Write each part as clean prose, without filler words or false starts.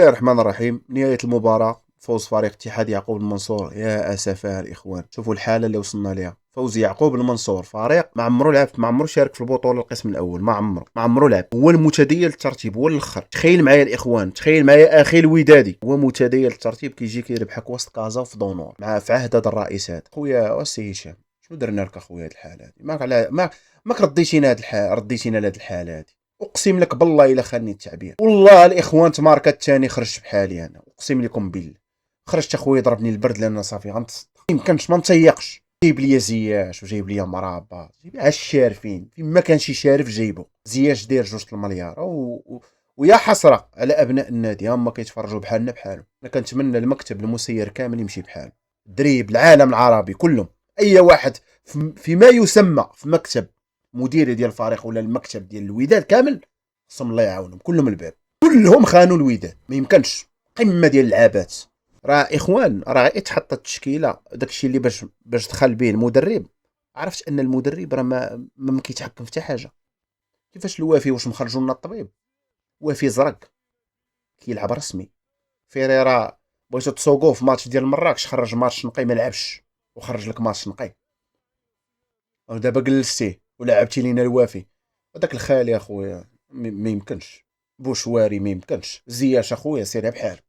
الله الرحمن الرحيم. نهاية المباراة فوز فريق اتحاد يعقوب المنصور. يا أسفها الإخوان، شوفوا الحالة اللي وصلنا لها. فوز يعقوب المنصور فريق ما عمرو لعب، ما عمرو شارك في البطولة القسم الأول، ما عمرو لعب. هو المتدين الترتيب، هو الآخر. تخيل معايا الإخوان، تخيل معايا أخي الودادي هو متدين الترتيب كيجي كيربحك وسط كازا في دونور في عهد هذا الرئيس هذا. خويا واسي هشام، شنو درنا لك اخويا هاد الحالة هادي؟ ماك رديتينا هاد الحالة، رديتينا لهاد الحالة هادي. اقسم لك بالله الا خاني التعبير، والله الاخوان تماركت الثاني خرجت بحالي انا، اقسم لكم بالله خرجت. اخويا ضربني البرد لان صافي يمكنش ما نطيقش. جايب لي زياش وجايب لي مرابط، جايب لي الشارفين فين ما كان شي شارف جايبو. زياش داير 2 المليار ويا حسره على ابناء النادي هما كيتفرجوا بحالنا بحالهم. انا كنتمنى المكتب المسير كامل يمشي بحاله، الدريب العالم العربي كلهم، اي واحد فيما يسمى في مكتب مدير ديال الفريق ولا المكتب ديال الوداد كامل، قسم الله يعاونهم كلهم الباب، كلهم خانوا الوداد. ما يمكنش، قمه ديال العبات. راه اخوان، راه اتحط التشكيله داكشي اللي باش دخل به المدرب. عرفت ان المدرب راه ما كيتحكم في حتى حاجه. كيفاش الوافي واش مخرجوا لنا الطبيب؟ وافي زرق كيلعب رسمي. فيريرا بغيتو تسوقوه في ماتش ديال مراكش، خرج ماتش نقي ما لعبش وخرج لك ماتش نقي. ودابا جلستيه ولعبتي لينا الوافي. هذاك الخالي اخويا ما يمكنش. بوشواري ما يمكنش. زياش اخويا سير بحالك،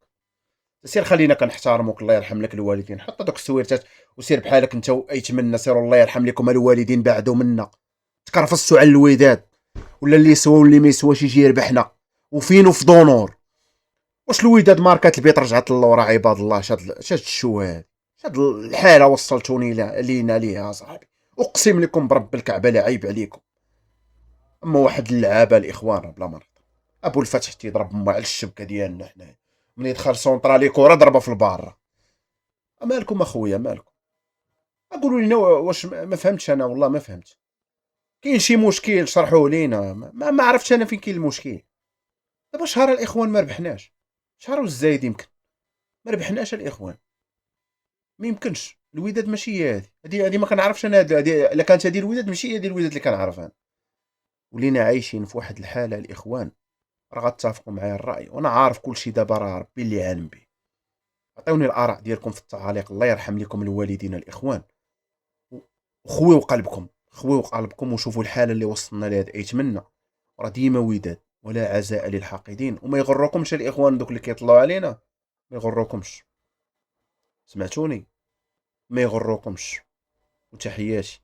سير خلينا كنحترموك، الله يرحم لك الوالدين. حط دوك السويرتات وسير بحالك انت وايتمنى. سير الله يرحم لكم الوالدين بعدوا منا. تكرفصتوا على الوداد، ولا اللي يسوى واللي ما يسواش يجي يربحنا وفينو في دونور. واش الوداد ماركات البيت رجعت للورا؟ عباد الله شاد الشوهاد، شاد الحاله وصلتوني لينا ليها صاحبي. اقسم لكم برب الكعبه لا عيب عليكم. اما واحد اللعابه الاخوان بلا مرض. ابو الفتح تيضرب على الشبكه ديالنا حنايا، من يدخل سونطرالي كره ضربه في البار. مالكم اخويا مالكم؟ قولوا لنا واش ما فهمتش انا، والله ما فهمت. كاين شي مشكل شرحوه لينا، ما عرفتش انا فين كاين المشكل. دابا شهر الاخوان ما ربحناش، شهر والزايد يمكن ما ربحناش الاخوان. ما يمكنش. الوداد ماشي هي هذه ما كنعرفش انا. هذه الا كانت هذه الوداد ماشي هي هذه الوداد اللي كنعرف انا. ولينا عايشين في واحد الحاله الاخوان. راه غتفقوا معايا الراي، وانا عارف كل شيء دابا، راه ربي اللي عالم به. عطيوني الاراء ديالكم في التعاليق، الله يرحم لكم الوالدين الاخوان. خويو قلبكم، خويو قلبكم وشوفوا الحاله اللي وصلنا لها. ايتمنى راه ديما وداد ولا عزاء للحاقدين. وما يغركمش الاخوان دوك اللي كيطلعوا علينا، ما يغركمش. سمعتوني؟ ما يغركمش. وتحياتي.